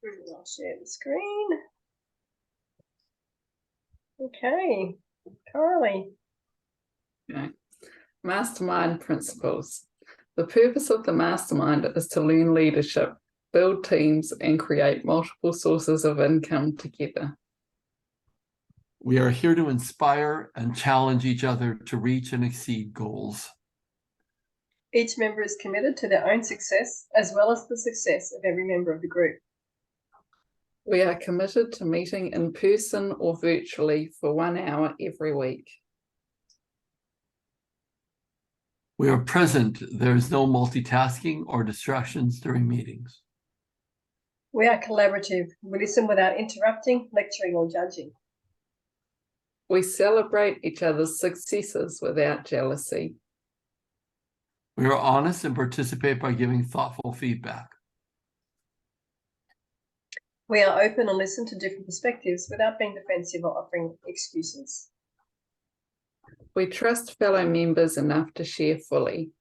I'll share the screen. Okay, Carly. Okay. Mastermind principles. The purpose of the mastermind is to learn leadership, build teams, and create multiple sources of income together. We are here to inspire and challenge each other to reach and exceed goals. Each member is committed to their own success as well as the success of every member of the group. We are committed to meeting in person or virtually for 1 hour every week. We are present. There is no multitasking or distractions during meetings. We are collaborative. We listen without interrupting, lecturing, or judging. We celebrate each other's successes without jealousy. We are honest and participate by giving thoughtful feedback. We are open and listen to different perspectives without being defensive or offering excuses. We trust fellow members enough to share fully.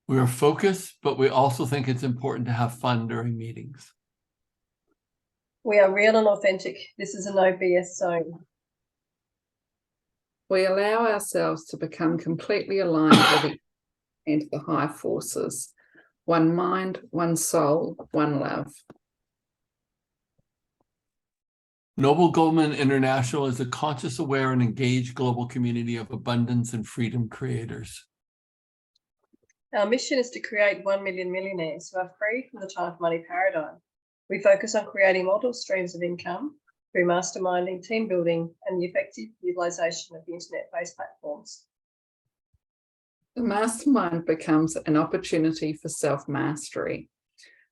We are focused, but we also think it's important to have fun during meetings. We are real and authentic. This is a no BS zone. We allow ourselves to become completely aligned with and the high forces. One mind, one soul, one love. Noble Goldman International is a conscious, aware, and engaged global community of abundance and freedom creators. Our mission is to create 1 million millionaires who are free from the time of money paradigm. We focus on creating multiple streams of income through masterminding, team building, and the effective utilisation of the internet-based platforms. The mastermind becomes an opportunity for self-mastery,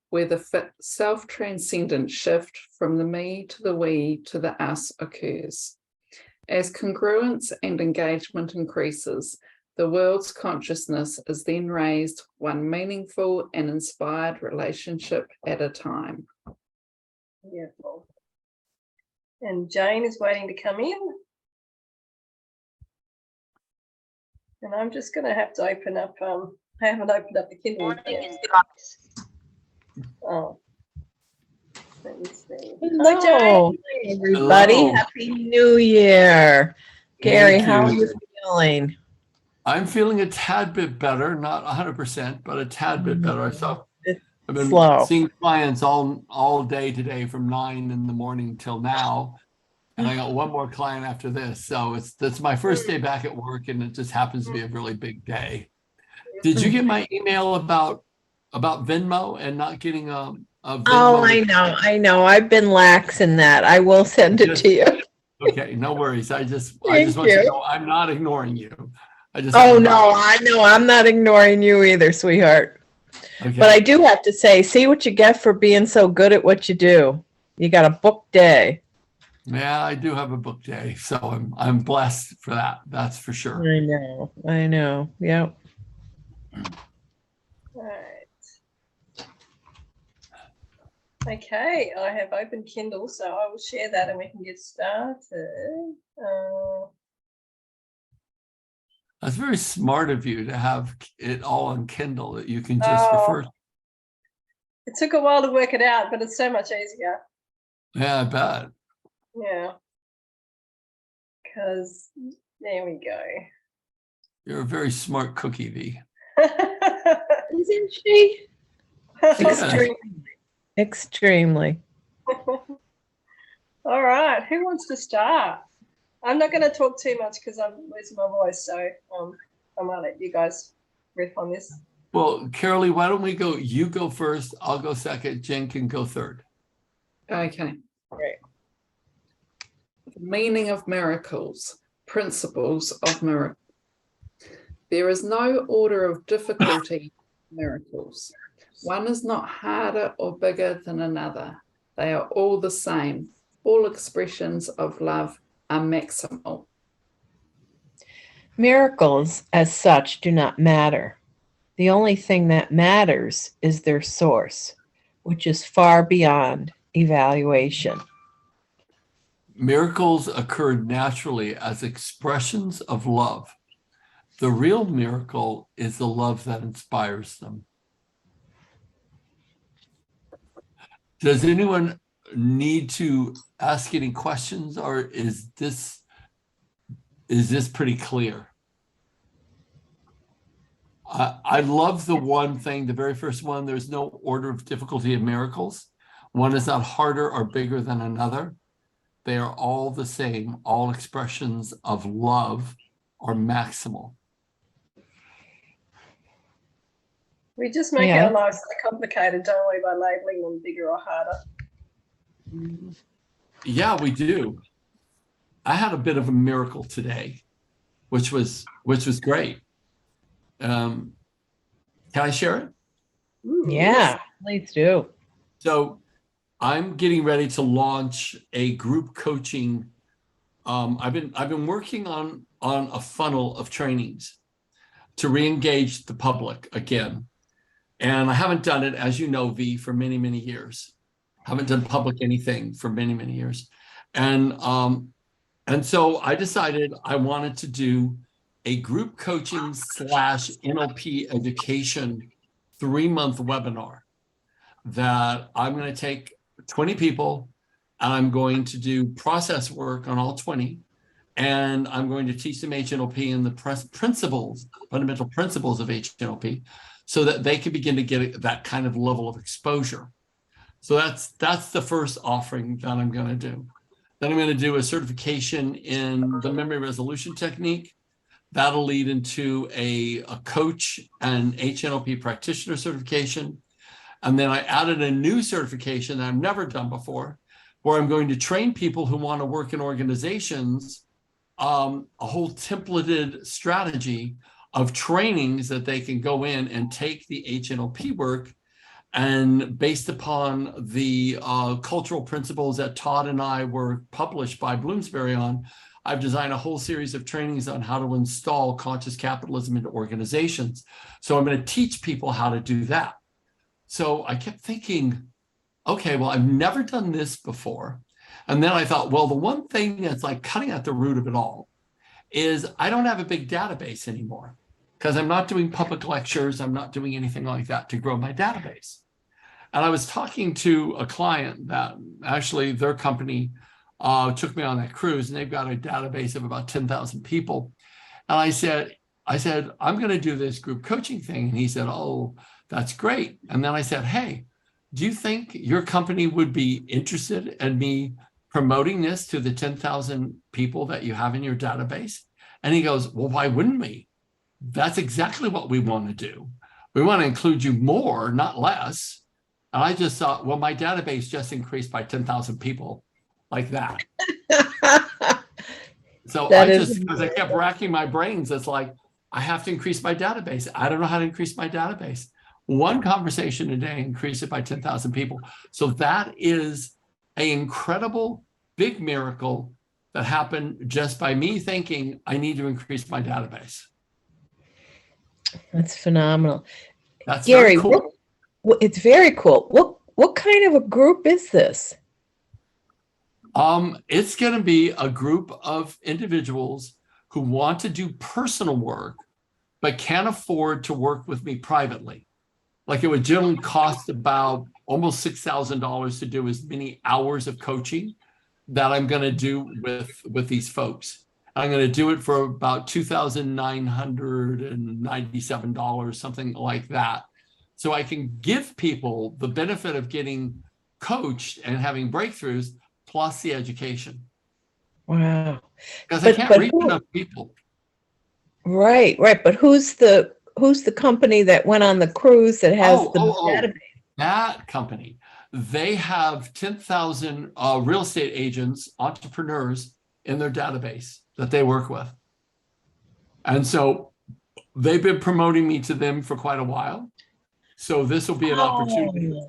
where the self-transcendent shift from the me to the we to the us occurs. As congruence and engagement increases, the world's consciousness is then raised one meaningful and inspired relationship at a time. Beautiful. And Jane is waiting to come in. And I'm just going to have to open up, I haven't opened up the Kindle yet. Oh. Let me see. Hello, everybody. Hello. Happy New Year. Gary, Thank how are you. you feeling? I'm feeling a tad bit better, not 100%, but a tad bit better. I've been Slow. seeing clients all day today from 9 in the morning till now. And I got one more client after this. So that's my first day back at work, and it just happens to be a really big day. Did you get my email about Venmo and not getting a Venmo? Oh, I know. I've been lax in that. I will send it to you. Okay, no worries. I just Thank want you to you. know I'm not ignoring you. Oh, no, I know. I'm not ignoring you either, sweetheart. Okay. But I do have to say, see what you get for being so good at what you do. You got a book day. Yeah, I do have a book day, so I'm blessed for that. That's for sure. I know. Yep. All right. Okay, I have opened Kindle, so I will share that and we can get started. That's very smart of you to have it all on Kindle that you can just refer to. It took a while to work it out, but it's so much easier. Yeah, I bet. Yeah. Because there we go. You're a very smart cookie, V. Isn't she? Yeah. Extremely. All right, who wants to start? I'm not going to talk too much because I'm losing my voice, so I might let you guys riff on this. Well, Carolee, why don't we go? You go first. I'll go second. Jen can go third. Okay. Great. The meaning of miracles, principles of miracles. There is no order of difficulty in miracles. One is not harder or bigger than another. They are all the same. All expressions of love are maximal. Miracles, as such, do not matter. The only thing that matters is their source, which is far beyond evaluation. Miracles occurred naturally as expressions of love. The real miracle is the love that inspires them. Does anyone need to ask any questions, or is this pretty clear? I love the one thing, the very first one, there's no order of difficulty of miracles. One is not harder or bigger than another. They are all the same. All expressions of love are maximal. We just make Yeah. our lives so complicated, don't we, by labeling them bigger or harder? Yeah, we do. I had a bit of a miracle today, which was great. Can I share it? Ooh, Yeah, please do. So I'm getting ready to launch a group coaching. I've been working on a funnel of trainings to re-engage the public again. And I haven't done it, as you know, V, for many, many years. Haven't done public anything for many, many years. And so I decided I wanted to do a group coaching / NLP education 3-month webinar that I'm going to take 20 people and I'm going to do process work on all 20. And I'm going to teach them HNLP and the principles, fundamental principles of HNLP, so that they can begin to get that kind of level of exposure. So that's the first offering that I'm going to do. Then I'm going to do a certification in the memory resolution technique. That'll lead into a coach and HNLP practitioner certification. And then I added a new certification that I've never done before, where I'm going to train people who want to work in organizations, a whole templated strategy of trainings that they can go in and take the HNLP work, and based upon the cultural principles that Todd and I were published by Bloomsbury on, I've designed a whole series of trainings on how to install conscious capitalism into organizations. So I'm going to teach people how to do that. So I kept thinking, okay, well, I've never done this before. And then I thought, well, the one thing that's like cutting at the root of it all is I don't have a big database anymore, because I'm not doing public lectures. I'm not doing anything like that to grow my database. And I was talking to a client that actually their company took me on that cruise, and they've got a database of about 10,000 people. And I said, I'm going to do this group coaching thing. And he said, oh, that's great. And then I said, hey, do you think your company would be interested in me promoting this to the 10,000 people that you have in your database? And he goes, well, why wouldn't we? That's exactly what we want to do. We want to include you more, not less. And I just thought, well, my database just increased by 10,000 people like that. So because I kept racking my brains, it's like, I have to increase my database. I don't know how to increase my database. One conversation a day, increase it by 10,000 people. So that is an incredible big miracle that happened just by me thinking I need to increase my database. That's phenomenal. That's Gary, very cool. it's very cool. What kind of a group is this? It's going to be a group of individuals who want to do personal work, but can't afford to work with me privately. Like, it would generally cost about almost $6,000 to do as many hours of coaching that I'm going to do with these folks. I'm going to do it for about $2,997, something like that. So I can give people the benefit of getting coached and having breakthroughs, plus the education. Wow. Because I can't reach enough people. Right. But who's the company that went on the cruise that has the database? That company. They have 10,000 real estate agents, entrepreneurs in their database that they work with. And so they've been promoting me to them for quite a while. So this will be an opportunity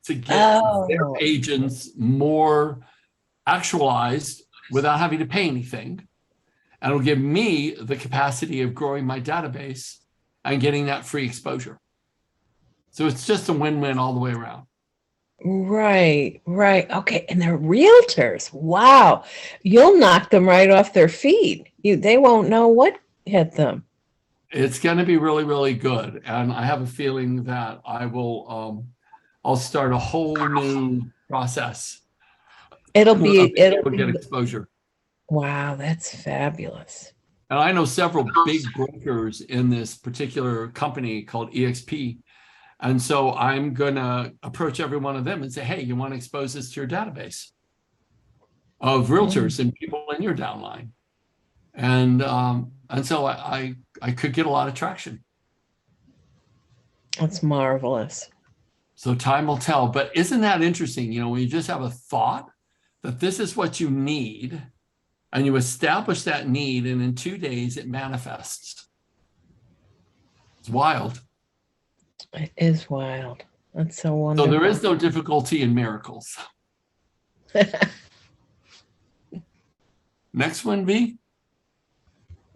to get their agents more actualized without having to pay anything. And it'll give me the capacity of growing my database and getting that free exposure. So it's just a win-win all the way around. Right. Okay. And they're realtors. Wow. You'll knock them right off their feet. They won't know what hit them. It's going to be really, really good. And I have a feeling that I will, I'll start a whole new process. It'll of be, being it'll able to get be, exposure. wow, that's fabulous. And I know several big brokers in this particular company called EXP. And so I'm going to approach every one of them and say, hey, you want to expose this to your database of realtors and people in your downline. And so I could get a lot of traction. That's marvelous. So time will tell. But isn't that interesting? You know, when you just have a thought that this is what you need, and you establish that need, and in 2 days it manifests. It's wild. It is wild. That's so So wonderful. there is no difficulty in miracles. Next one, V.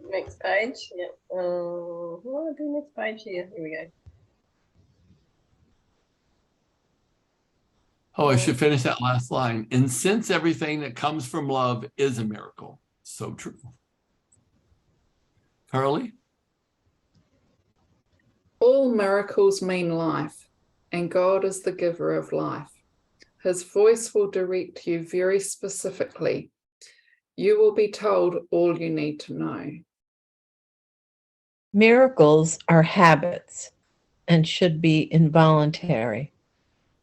Next page. Yeah. What do I do next page here? Here we go. Oh, I should finish that last line. And since everything that comes from love is a miracle. So true. Carly? All miracles mean life, and God is the giver of life. His voice will direct you very specifically. You will be told all you need to know. Miracles are habits and should be involuntary.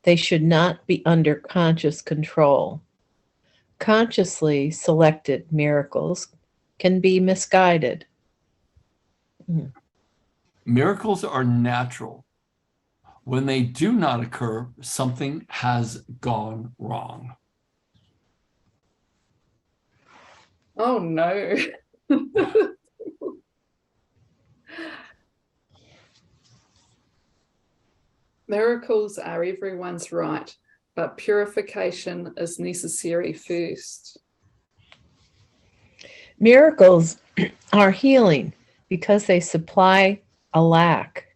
They should not be under conscious control. Consciously selected miracles can be misguided. Miracles are natural. When they do not occur, something has gone wrong. Oh no. Miracles are everyone's right, but purification is necessary first. Miracles are healing because they supply a lack.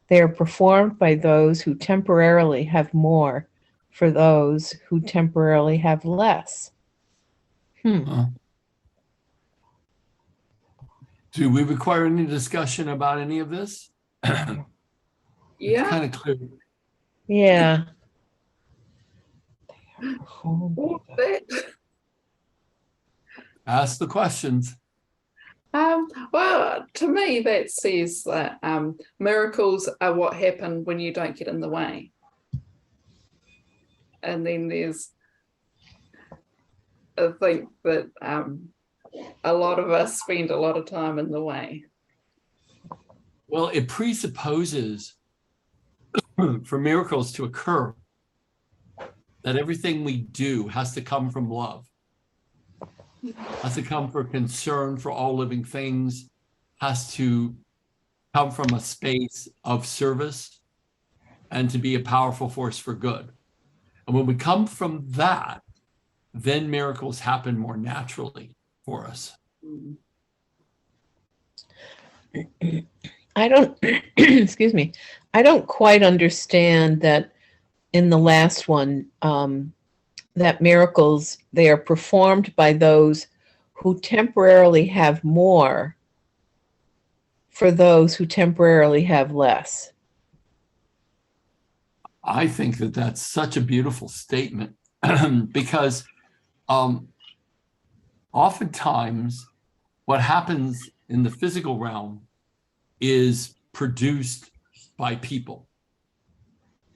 They are performed by those who temporarily have more for those who temporarily have less. Do we require any discussion about any of this? Yeah. It's kind of clear. Yeah. Ask the questions. Well, to me, that says that miracles are what happen when you don't get in the way. And then there's, I think that a lot of us spend a lot of time in the way. Well, it presupposes for miracles to occur that everything we do has to come from love, has to come from concern for all living things, has to come from a space of service and to be a powerful force for good. And when we come from that, then miracles happen more naturally for us. I don't, excuse me, I don't quite understand that in the last one, that miracles, they are performed by those who temporarily have more for those who temporarily have less. I think that that's such a beautiful statement because oftentimes what happens in the physical realm is produced by people.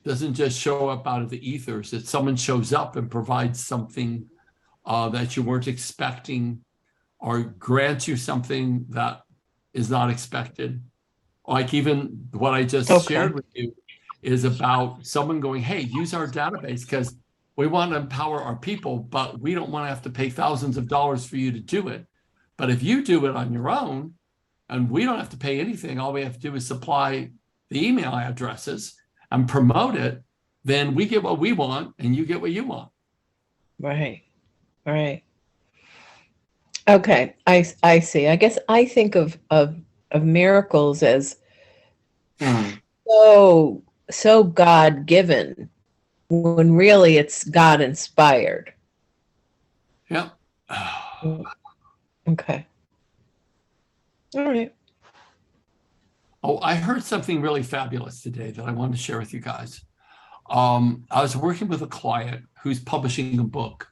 Doesn't just show up out of the ethers. That someone shows up and provides something that you weren't expecting, or grants you something that is not expected. Like even what I just shared with you is about someone going, hey, use our database because we want to empower our people, but we don't want to have to pay thousands of dollars for you to do it. But if you do it on your own, and we don't have to pay anything, all we have to do is supply the email addresses and promote it, then we get what we want and you get what you want. Right, right. Okay, I see. I guess I think of miracles as so God-given, when really it's God-inspired. Yep. Okay. All right. Oh, I heard something really fabulous today that I wanted to share with you guys. I was working with a client who's publishing a book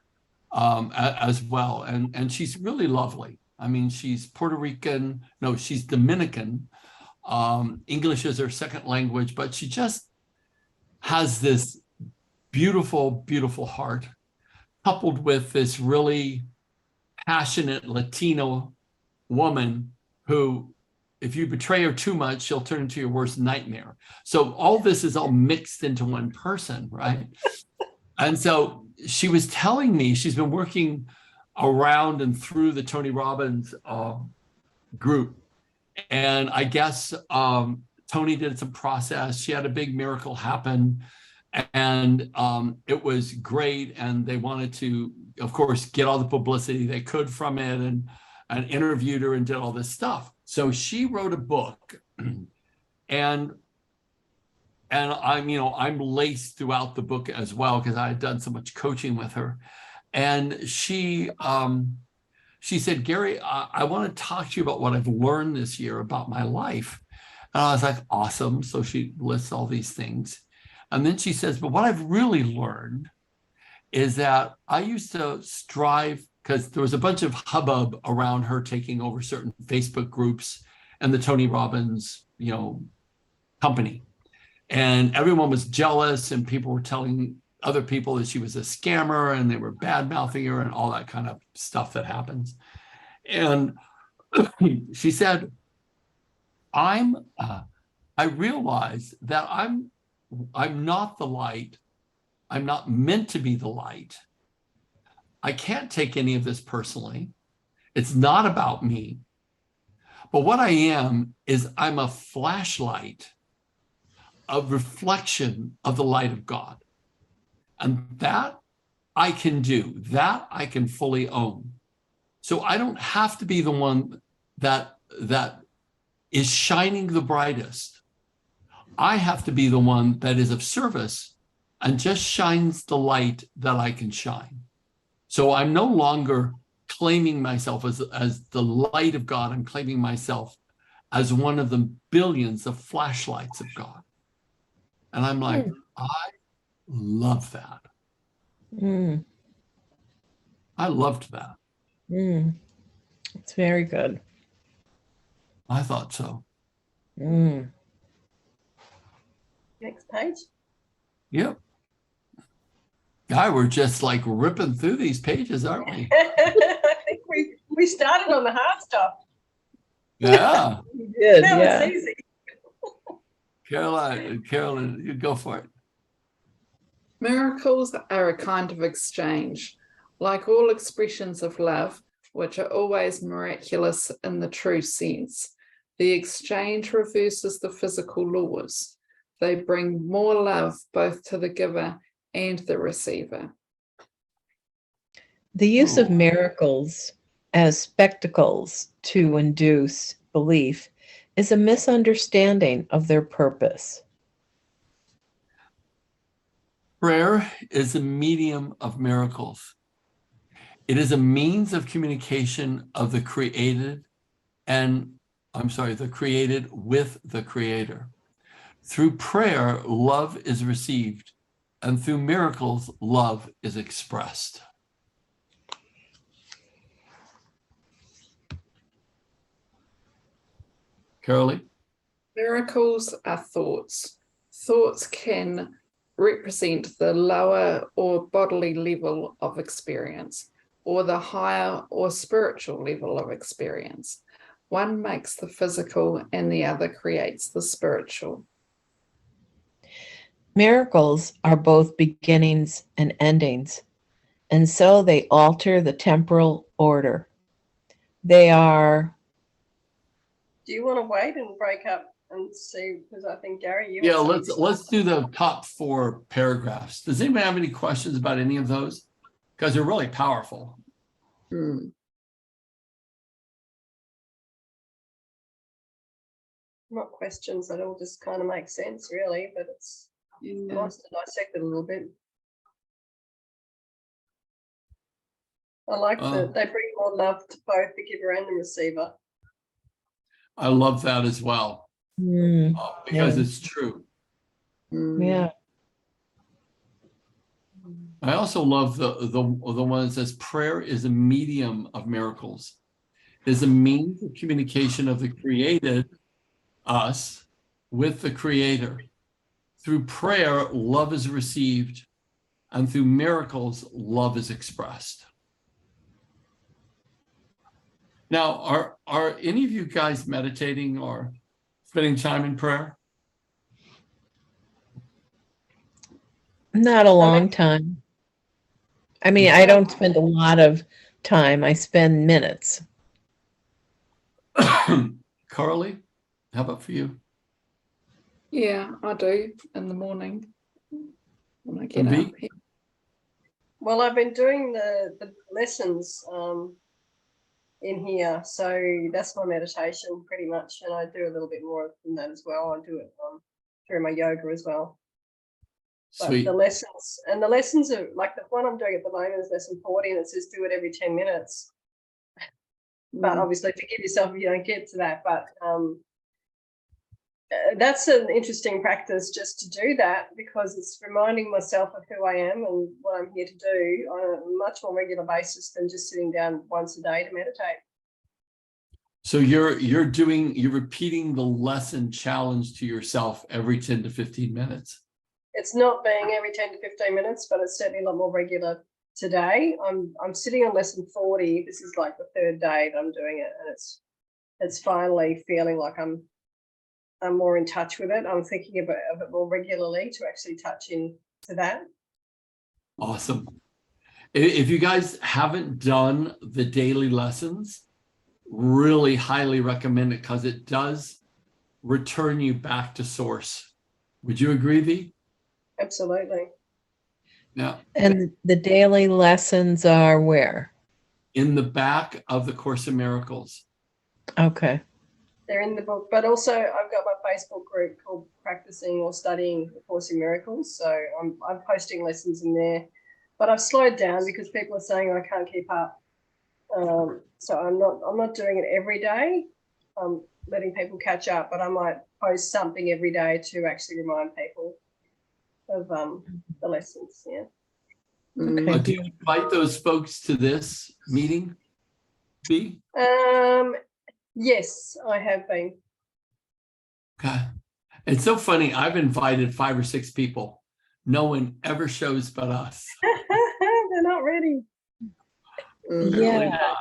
as well, and she's really lovely. I mean, she's Puerto Rican, no, she's Dominican. English is her second language, but she just has this beautiful, beautiful heart, coupled with this really passionate Latino woman who, if you betray her too much, she'll turn into your worst nightmare. So all this is all mixed into one person, right? And so she was telling me she's been working around and through the Tony Robbins group. And I guess Tony did some process. She had a big miracle happen. And it was great. And they wanted to, of course, get all the publicity they could from it, and interviewed her and did all this stuff. So she wrote a book, and I'm laced throughout the book as well, because I had done so much coaching with her. And she said, Gary, I want to talk to you about what I've learned this year about my life. And I was like, awesome. So she lists all these things. And then she says, but what I've really learned is that I used to strive, because there was a bunch of hubbub around her taking over certain Facebook groups and the Tony Robbins, company. And everyone was jealous, and people were telling other people that she was a scammer, and they were bad mouthing her and all that kind of stuff that happens. And she said, I realize that I'm not the light. I'm not meant to be the light. I can't take any of this personally. It's not about me. But what I am is I'm a flashlight, a reflection of the light of God. And that I can do, that I can fully own. So I don't have to be the one that is shining the brightest. I have to be the one that is of service and just shines the light that I can shine. So I'm no longer claiming myself as the light of God. I'm claiming myself as one of the billions of flashlights of God. And I'm like, I love that. I loved that. It's very good. I thought so. Next page. Yep. Guy, we're just like ripping through these pages, aren't we? I think we started on the hard stuff. Yeah. You did, That yeah. was easy. Carolyn, you go for it. Miracles are a kind of exchange. Like all expressions of love, which are always miraculous in the true sense, the exchange reverses the physical laws. They bring more love both to the giver and the receiver. The use of miracles as spectacles to induce belief is a misunderstanding of their purpose. Prayer is a medium of miracles. It is a means of communication of the created the created with the creator. Through prayer, love is received, and through miracles, love is expressed. Carolee? Miracles are thoughts. Thoughts can represent the lower or bodily level of experience, or the higher or spiritual level of experience. One makes the physical and the other creates the spiritual. Miracles are both beginnings and endings, and so they alter the temporal order. They are... Do you want to wait and break up and see? Because I think, Gary, you... Yeah, let's do the top 4 paragraphs. Does anybody have any questions about any of those? Because they're really powerful. Not questions at all, just kind of make sense, really, but it's nice to dissect it a little bit. I like that they bring more love to both the giver and the receiver. I love that as well, because it's true. Yeah. I also love the one that says prayer is a medium of miracles, is a means of communication of the created us with the creator. Through prayer, love is received, and through miracles, love is expressed. Now, are any of you guys meditating or spending time in prayer? Not a long time. I mean, I don't spend a lot of time. I spend minutes. Carly, how about for you? Yeah, I do in the morning when I get And up. V? Well, I've been doing the lessons in here, so that's my meditation pretty much, and I do a little bit more than that as well. I do it through my yoga as well. But Sweet. the lessons are like the one I'm doing at the moment is lesson 40, and it says do it every 10 minutes. But obviously, forgive yourself if you don't get to that. But that's an interesting practice just to do that, because it's reminding myself of who I am and what I'm here to do on a much more regular basis than just sitting down once a day to meditate. So you're repeating the lesson challenge to yourself every 10 to 15 minutes. It's not being every 10 to 15 minutes, but it's certainly a lot more regular today. I'm sitting on lesson 40. This is like the third day that I'm doing it, and it's finally feeling like I'm more in touch with it. I'm thinking of it more regularly to actually touch into that. Awesome. If you guys haven't done the daily lessons, really highly recommend it, because it does return you back to source. Would you agree, V? Absolutely. Yeah. And the daily lessons are where? In the back of the Course in Miracles. Okay. They're in the book, but also I've got my Facebook group called Practicing or Studying the Course in Miracles. So I'm posting lessons in there, but I've slowed down because people are saying I can't keep up. So I'm not doing it every day. I'm letting people catch up, but I might post something every day to actually remind people of the lessons. Yeah. Okay. Do you invite those folks to this meeting, V? Yes, I have been. Okay. It's so funny. I've invited 5 or 6 people. No one ever shows but us. They're not ready. Apparently Yeah. not.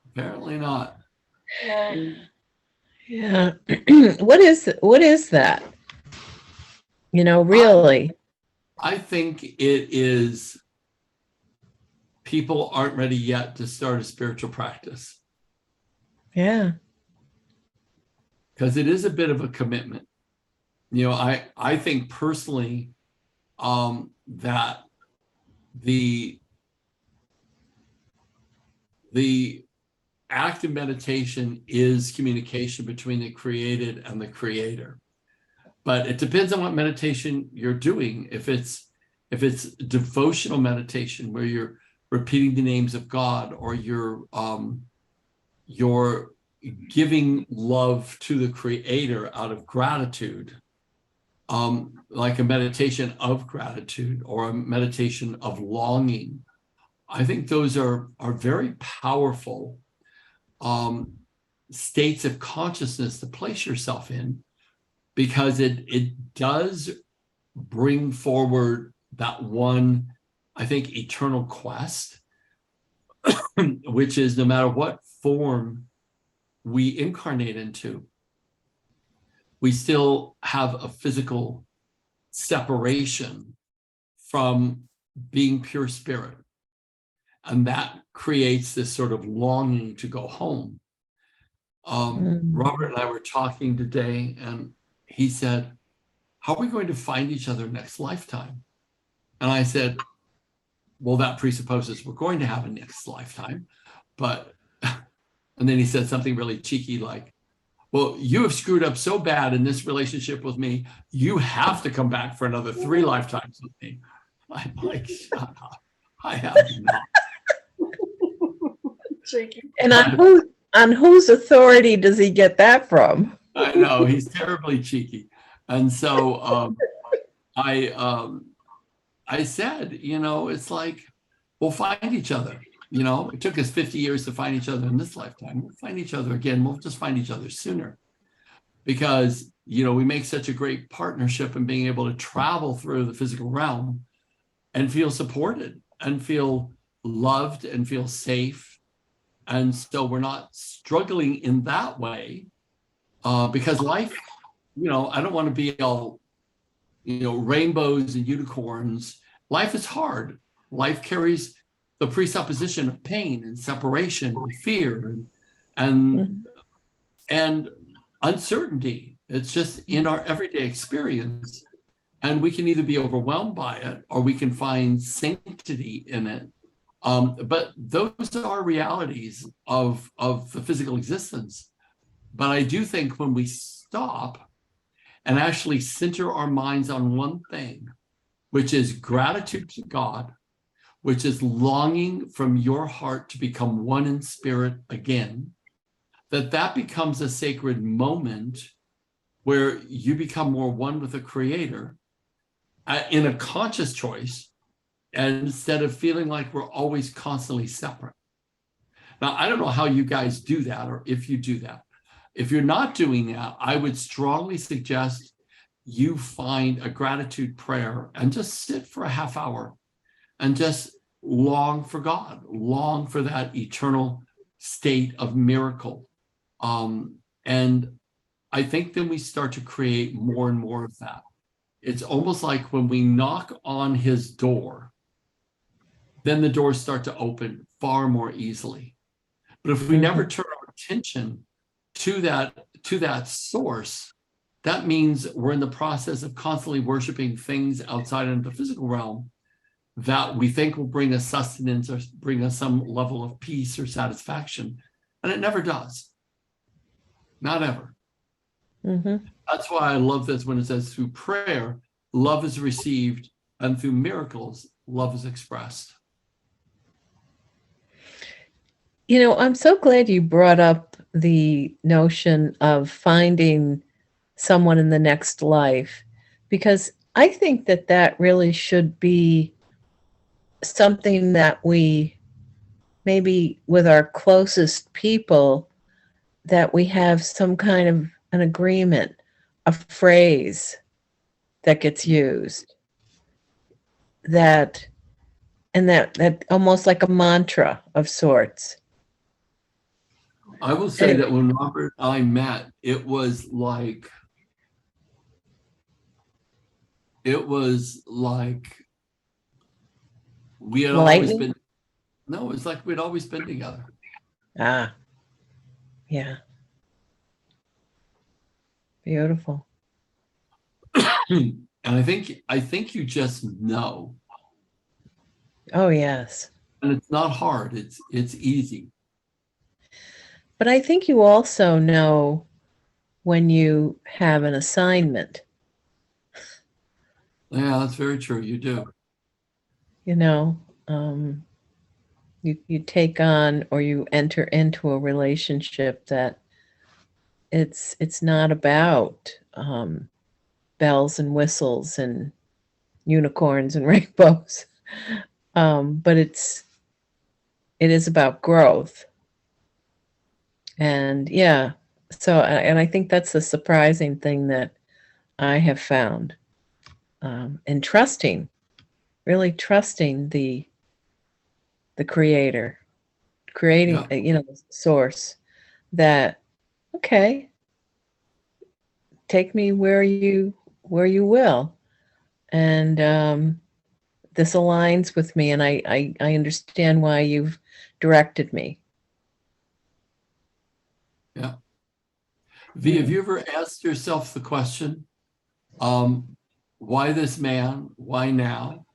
Apparently not. Yeah. What is that? You know, really. I think it is people aren't ready yet to start a spiritual practice, Yeah. because it is a bit of a commitment. You know, I think personally that the act of meditation is communication between the created and the creator. But it depends on what meditation you're doing. If it's devotional meditation where you're repeating the names of God, or you're giving love to the creator out of gratitude, like a meditation of gratitude or a meditation of longing, I think those are very powerful states of consciousness to place yourself in, because it does bring forward that one, I think, eternal quest, which is no matter what form we incarnate into, we still have a physical separation from being pure spirit. And that creates this sort of longing to go home. Robert and I were talking today, and he said, how are we going to find each other next lifetime? And I said, well, that presupposes we're going to have a next lifetime. But, and then he said something really cheeky like, well, you have screwed up so bad in this relationship with me, you have to come back for another 3 lifetimes with me. I'm like, shut up. I have not. Cheeky. And on whose authority does he get that from? I know, he's terribly cheeky. And so I I said, it's like, we'll find each other. It took us 50 years to find each other in this lifetime. We'll find each other again. We'll just find each other sooner because, we make such a great partnership in being able to travel through the physical realm and feel supported and feel loved and feel safe. And so we're not struggling in that way because life, I don't want to be all, rainbows and unicorns. Life is hard. Life carries the presupposition of pain and separation and fear and uncertainty. It's just in our everyday experience. And we can either be overwhelmed by it or we can find sanctity in it. But those are realities of the physical existence. But I do think when we stop and actually center our minds on one thing, which is gratitude to God, which is longing from your heart to become one in spirit again, that becomes a sacred moment where you become more one with the Creator in a conscious choice, and instead of feeling like we're always constantly separate. Now, I don't know how you guys do that or if you do that. If you're not doing that, I would strongly suggest you find a gratitude prayer and just sit for a half hour and just long for God, long for that eternal state of miracle. And I think then we start to create more and more of that. It's almost like when we knock on his door, then the doors start to open far more easily. But if we never turn our attention to that source, that means we're in the process of constantly worshiping things outside of the physical realm that we think will bring us sustenance or bring us some level of peace or satisfaction. And it never does. Not ever. Mm-hmm. That's why I love this when it says through prayer, love is received, and through miracles, love is expressed. I'm so glad you brought up the notion of finding someone in the next life, because I think that really should be something that we, maybe with our closest people, that we have some kind of an agreement, a phrase that gets used, that almost like a mantra of sorts. I will say that when Robert and I met, it was like we had always been, no, it's like we'd always been together. Ah, yeah. Beautiful. And I think you just know. Oh, yes. And it's not hard, it's easy. But I think you also know when you have an assignment. Yeah, that's very true. You do. You take on or you enter into a relationship that it's not about bells and whistles and unicorns and rainbows, but it is about growth. And yeah, and I think that's the surprising thing that I have found, and really trusting the Creator, creating, the source, that, okay, take me where you will, and this aligns with me, and I understand why you've directed me. Yeah. V, have you ever asked yourself the question, why this man? Why now?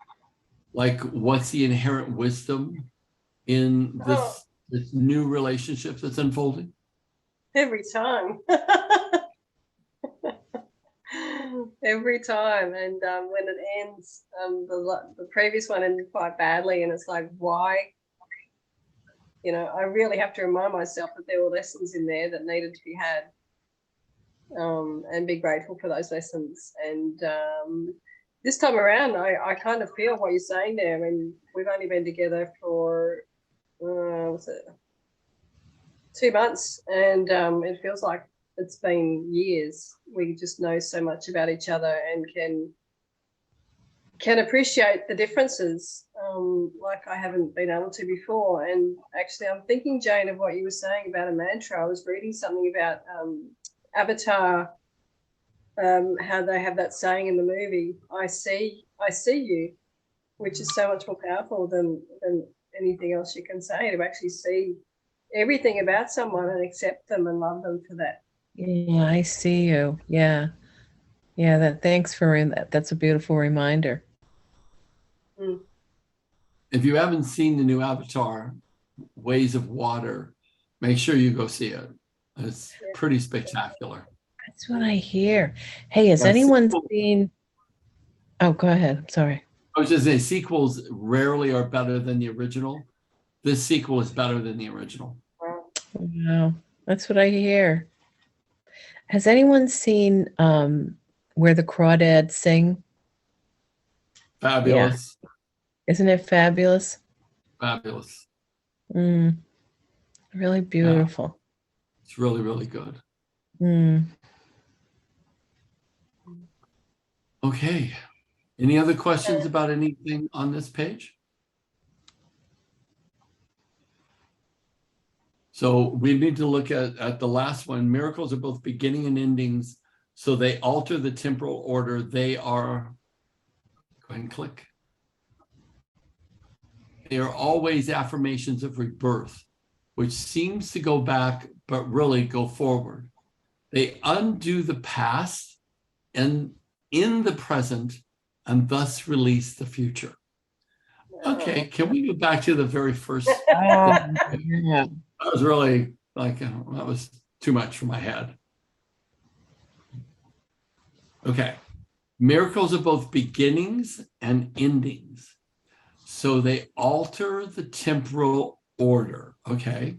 Like, what's the inherent wisdom in this new relationship that's unfolding? Every time. Every time. And when it ends, the previous one ended quite badly, and it's like, why? I really have to remind myself that there were lessons in there that needed to be had, and be grateful for those lessons. And this time around, I kind of feel what you're saying there. I mean, we've only been together for what's it, 2 months, and it feels like it's been years. We just know so much about each other and can appreciate the differences like I haven't been able to before. And actually, I'm thinking, Jane, of what you were saying about a mantra. I was reading something about Avatar, how they have that saying in the movie, I see you, which is so much more powerful than anything else you can say, to actually see everything about someone and accept them and love them for that. Yeah, I see you. Yeah. Yeah, thanks for that. That's a beautiful reminder. If you haven't seen the new Avatar, Ways of Water, make sure you go see it. It's pretty spectacular. That's what I hear. Hey, has Yeah, anyone sequel- seen? Oh, go ahead. I'm sorry. I was just saying, sequels rarely are better than the original. This sequel is better than the original. Wow, that's what I hear. Has anyone seen Where the Crawdads Sing? Fabulous. Isn't it fabulous? Fabulous. Really beautiful. It's really, really good. Okay. Any other questions about anything on this page? So we need to look at the last one. Miracles are both beginning and endings, so they alter the temporal order. They are, go ahead and click. They are always affirmations of rebirth, which seems to go back, but really go forward. They undo the past and in the present, and thus release the future. Okay, can we go back to the very first? Yeah. That was really like, that was too much for my head. Okay, miracles are both beginnings and endings. So they alter the temporal order, okay?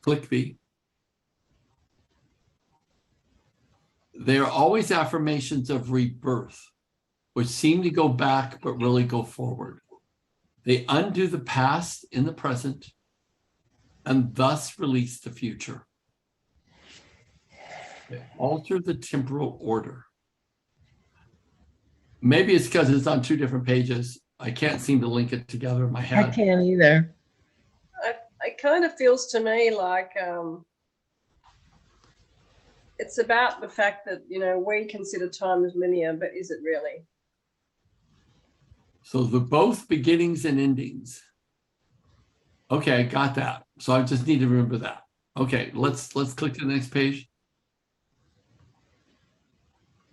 Click B. They are always affirmations of rebirth, which seem to go back but really go forward. They undo the past in the present and thus release the future. They alter the temporal order. Maybe it's because it's on 2 different pages. I can't seem to link it together in my I head. can't either. It kind of feels to me like it's about the fact that, you know, we consider time as linear, but is it really? So they're both beginnings and endings. Okay, got that. So I just need to remember that. Okay, let's click to the next page.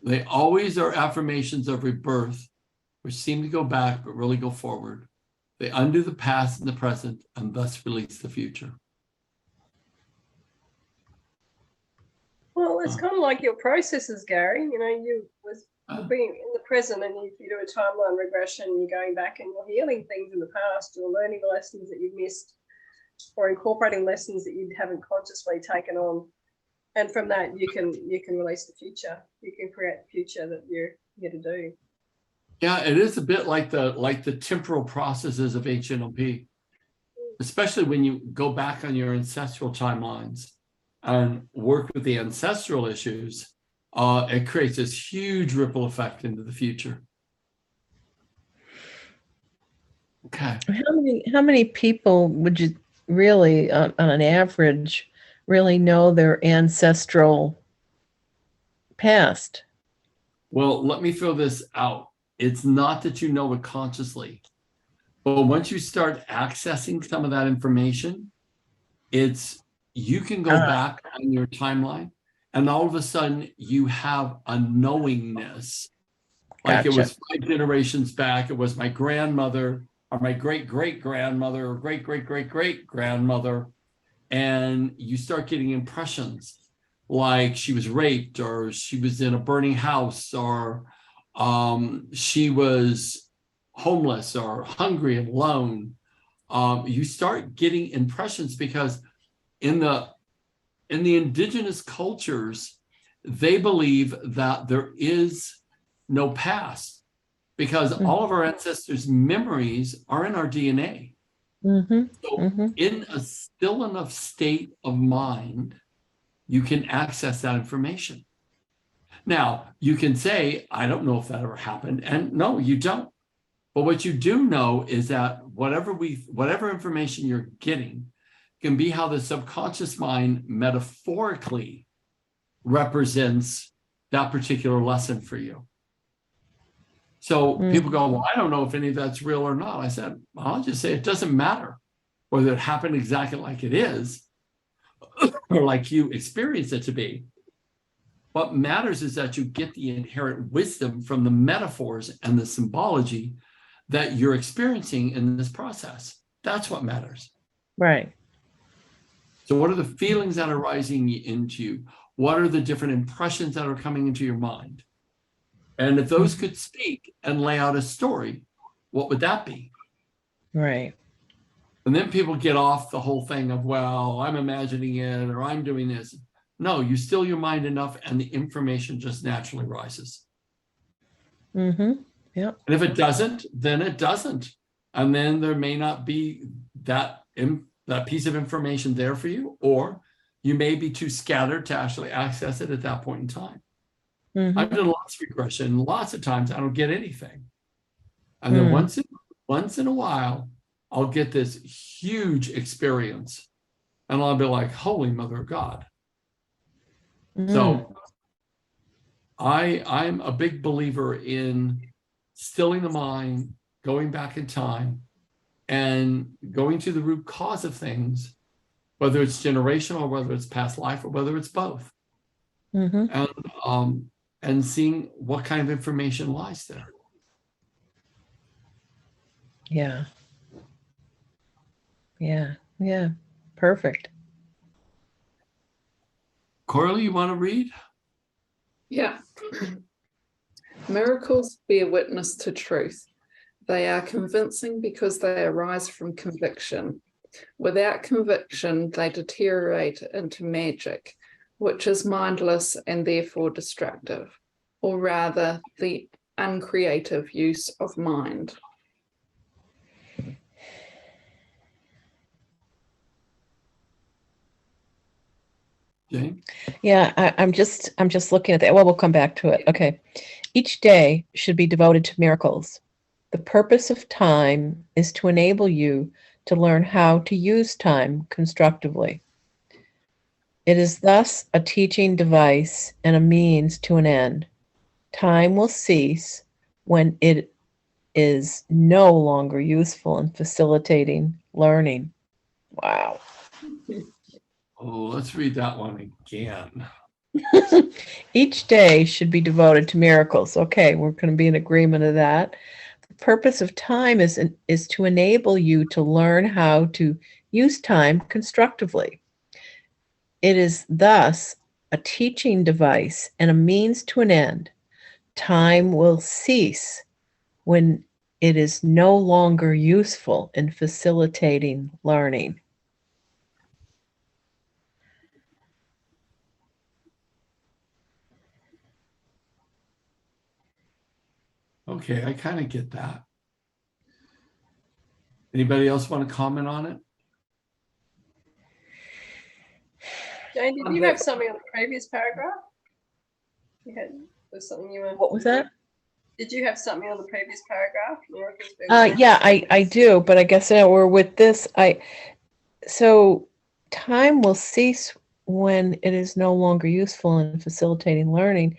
They always are affirmations of rebirth, which seem to go back but really go forward. They undo the past and the present and thus release the future. Well, it's kind of like your processes, Gary. You know, you was being in the present, and if you do a timeline regression, you're going back and you're healing things in the past, or learning lessons that you've missed, or incorporating lessons that you haven't consciously taken on. And from that, you can release the future. You can create the future that you're here to do. Yeah, it is a bit like the temporal processes of HNLP, especially when you go back on your ancestral timelines and work with the ancestral issues. It creates this huge ripple effect into the future. Okay. How many people would you really, on an average, really know their ancestral past? Well, let me throw this out. It's not that you know it consciously, but once you start accessing some of that information, you can go back on your timeline, and all of a sudden you have a knowingness. Like It was 5 generations back. It was my grandmother or my great-great-grandmother or great-great-great-great-grandmother. And you start getting impressions like she was raped, or she was in a burning house, or she was homeless or hungry and alone. You start getting impressions because in the in the indigenous cultures, they believe that there is no past because all of our ancestors' memories are in our DNA. Mm-hmm. So Mm-hmm. in a still enough state of mind, you can access that information. Now, you can say, I don't know if that ever happened. And no, you don't. But what you do know is that whatever information you're getting can be how the subconscious mind metaphorically represents that particular lesson for you. So people go, well, I don't know if any of that's real or not. I said, well, I'll just say it doesn't matter whether it happened exactly like it is or like you experience it to be. What matters is that you get the inherent wisdom from the metaphors and the symbology that you're experiencing in this process. That's what matters. Right. So what are the feelings that are rising into you? What are the different impressions that are coming into your mind? And if those could speak and lay out a story, what would that be? Right. And then people get off the whole thing of, well, I'm imagining it or I'm doing this. No, you still your mind enough and the information just naturally rises. Mm-hmm. Yeah. And if it doesn't, then it doesn't. And then there may not be that piece of information there for you, or you may be too scattered to actually access it at that point in time. Mm-hmm. I've done lots of regression. Lots of times I don't get anything. And then once in a while, I'll get this huge experience. And I'll be like, holy mother of God. So I'm a big believer in stilling the mind, going back in time, and going to the root cause of things, whether it's generational, or whether it's past life, or whether it's both. And seeing what kind of information lies there. Yeah. Yeah. Yeah. Perfect. Coralie, you want to read? Yeah. Miracles bear witness to truth. They are convincing because they arise from conviction. Without conviction, they deteriorate into magic, which is mindless and therefore destructive, or rather the uncreative use of mind. Jane? Yeah, I'm just looking at that. Well, we'll come back to it. Okay. Each day should be devoted to miracles. The purpose of time is to enable you to learn how to use time constructively. It is thus a teaching device and a means to an end. Time will cease when it is no longer useful in facilitating learning. Wow. Oh, let's read that one again. Each day should be devoted to miracles. Okay, we're going to be in agreement of that. The purpose of time is to enable you to learn how to use time constructively. It is thus a teaching device and a means to an end. Time will cease when it is no longer useful in facilitating learning. Okay, I kind of get that. Anybody else want to comment on it? Jane, did you have something on the previous paragraph? Was something you were. What was that? Did you have something on the previous paragraph? Miracles. Yeah, I do, but I guess we're with this. So time will cease when it is no longer useful in facilitating learning.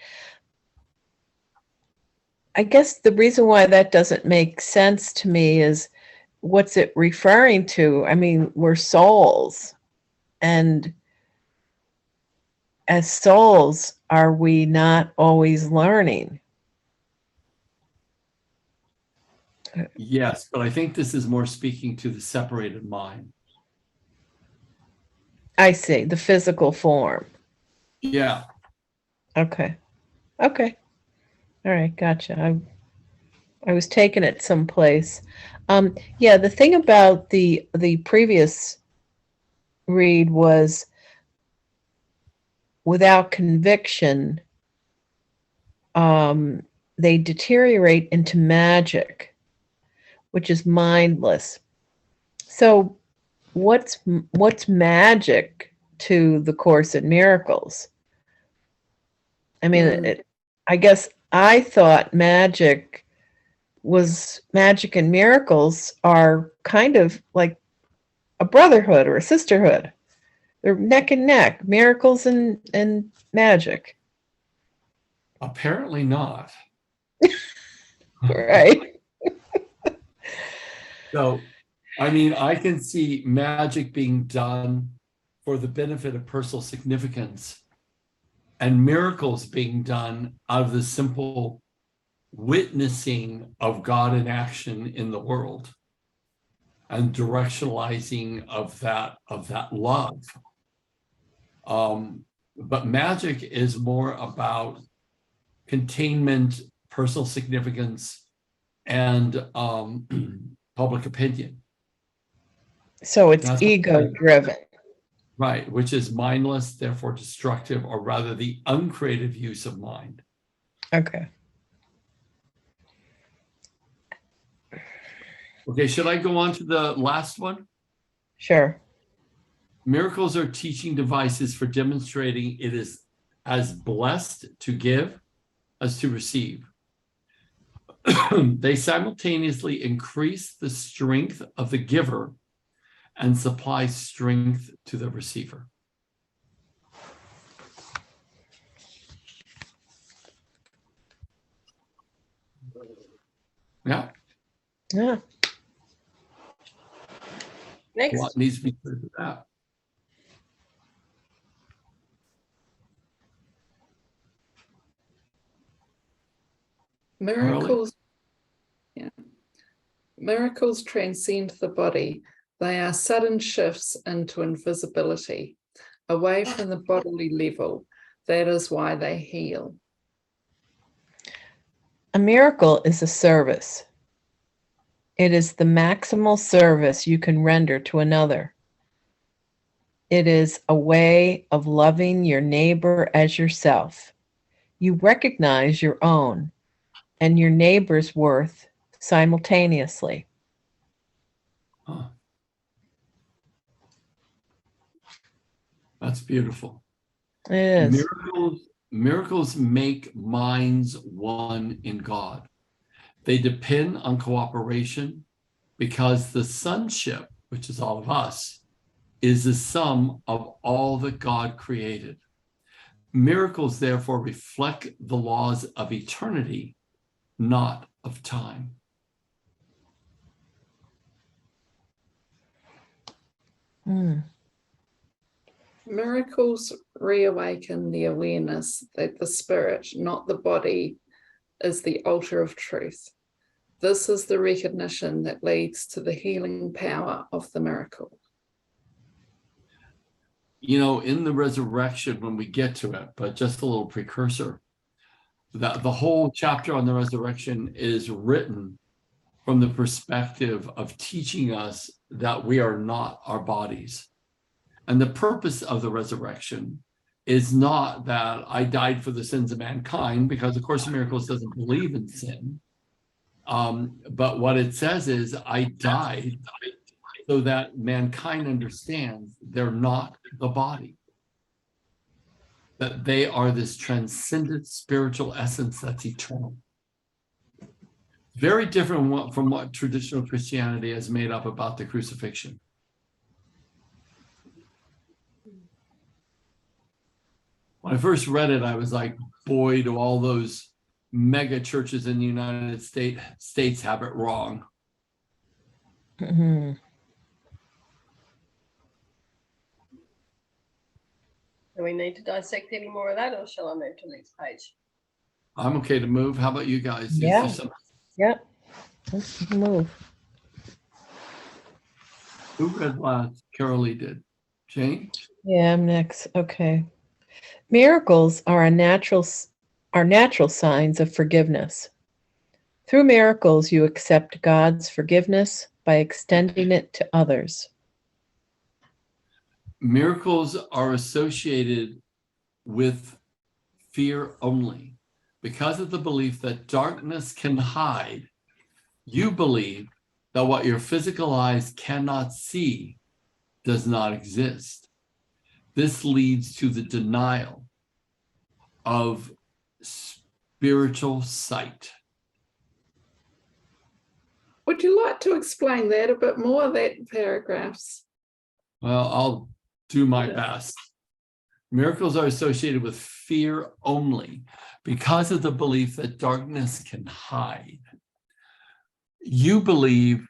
I guess the reason why that doesn't make sense to me is what's it referring to? I mean, we're souls, and as souls, are we not always learning? Yes, but I think this is more speaking to the separated mind. I see, the physical form. Yeah. Okay. All right, gotcha. I was taking it someplace. Yeah, the thing about the previous read was without conviction, they deteriorate into magic, which is mindless. So what's magic to the Course in Miracles? I mean, I guess I thought magic and miracles are kind of like a brotherhood or a sisterhood. They're neck and neck, miracles and magic. Apparently not. Right. So, I mean, I can see magic being done for the benefit of personal significance and miracles being done out of the simple witnessing of God in action in the world and directionalizing of that love. But magic is more about containment, personal significance, and public opinion. So it's That's ego driven. right, which is mindless, therefore destructive, or rather the uncreative use of mind. Okay. Okay, should I go on to the last one? Sure. Miracles are teaching devices for demonstrating it is as blessed to give as to receive. They simultaneously increase the strength of the giver and supply strength to the receiver. Yeah, Yeah. Next. what needs to be clear to that? Miracles, yeah. Miracles transcend the body. They are sudden shifts into invisibility, away from the bodily level. That is why they heal. A miracle is a service. It is the maximal service you can render to another. It is a way of loving your neighbor as yourself. You recognize your own and your neighbor's worth simultaneously. Huh. That's beautiful. It is. Miracles make minds one in God. They depend on cooperation because the sonship, which is all of us, is the sum of all that God created. Miracles therefore reflect the laws of eternity, not of time. Miracles reawaken the awareness that the spirit, not the body, is the altar of truth. This is the recognition that leads to the healing power of the miracle. You know, in the resurrection, when we get to it, but just a little precursor, that the whole chapter on the resurrection is written from the perspective of teaching us that we are not our bodies. And the purpose of the resurrection is not that I died for the sins of mankind, because of Course in Miracles doesn't believe in sin. But what it says is I died so that mankind understands they're not the body, that they are this transcendent spiritual essence that's eternal. Very different from what traditional Christianity has made up about the crucifixion. When I first read it, I was like, boy, do all those mega churches in the United States have it wrong. Mm-hmm. Do we need to dissect any more of that, or shall I move to the next page? I'm okay to move. How about you guys? Is Yeah. there some- Yep. Let's move. Who read last? Carol Lee did. Jane? Yeah, I'm next. Okay. Miracles are natural signs of forgiveness. Through miracles, you accept God's forgiveness by extending it to others. Miracles are associated with fear only. Because of the belief that darkness can hide, you believe that what your physical eyes cannot see does not exist. This leads to the denial of spiritual sight. Would you like to explain that a bit more, that paragraphs? Well, I'll do my best. Miracles are associated with fear only because of the belief that darkness can hide. You believe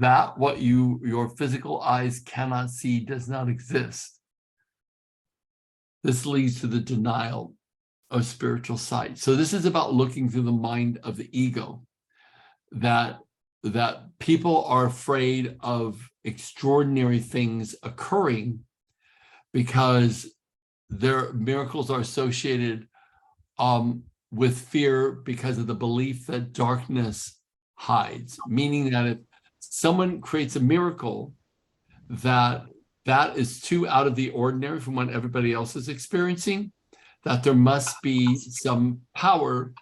that what your physical eyes cannot see does not exist. This leads to the denial of spiritual sight. So this is about looking through the mind of the ego, that people are afraid of extraordinary things occurring because their miracles are associated with fear because of the belief that darkness hides, meaning that if someone creates a miracle that is too out of the ordinary from what everybody else is experiencing, that there must be some power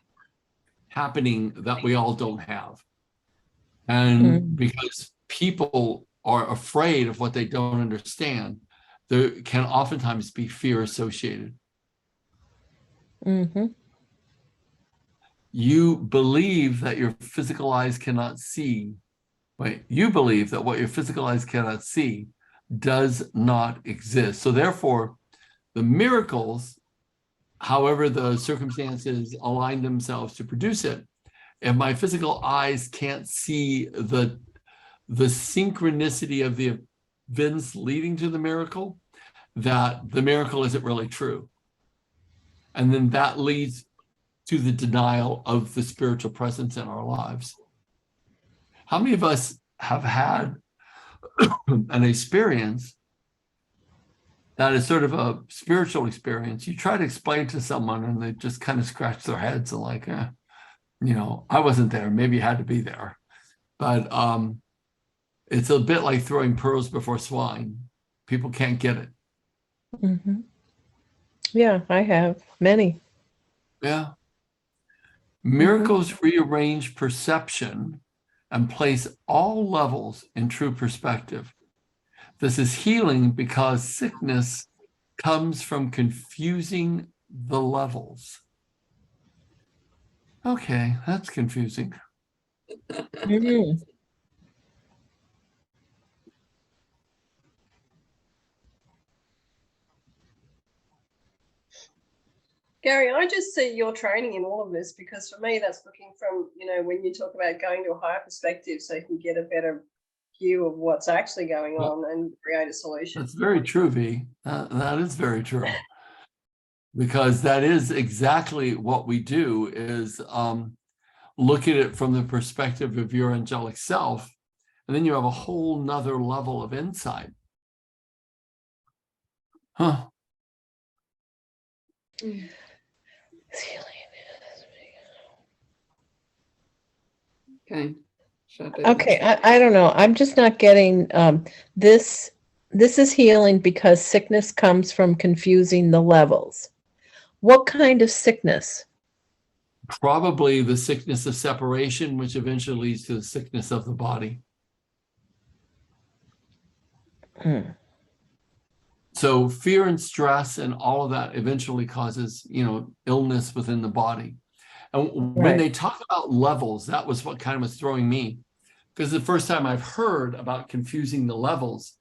happening that we all don't have. And because people are afraid of what they don't understand, there can oftentimes be fear associated. Mm-hmm. You believe that your physical eyes cannot see. You believe that what your physical eyes cannot see does not exist. So therefore, the miracles, however the circumstances align themselves to produce it, if my physical eyes can't see the synchronicity of the events leading to the miracle, that the miracle isn't really true. And then that leads to the denial of the spiritual presence in our lives. How many of us have had an experience that is sort of a spiritual experience? You try to explain to someone and they just kind of scratch their heads and like, I wasn't there. Maybe you had to be there. But it's a bit like throwing pearls before swine. People can't get it. Mm-hmm. Yeah, I have many. Yeah. Miracles rearrange perception and place all levels in true perspective. This is healing because sickness comes from confusing the levels. Okay, that's confusing. Mhm. Gary, I just see your training in all of this because for me, that's looking from, when you talk about going to a higher perspective so you can get a better view of what's actually going on and create a solution. That's very true, V. That is very true. Because that is exactly what we do is look at it from the perspective of your angelic self, and then you have a whole nother level of insight. Huh. Okay. Okay, I don't know. I'm just not getting this. This is healing because sickness comes from confusing the levels. What kind of sickness? Probably the sickness of separation, which eventually leads to the sickness of the body. So fear and stress and all of that eventually causes, illness within the body. And when they talk about levels, that was what kind of was throwing me, because the first time I've heard about confusing the levels,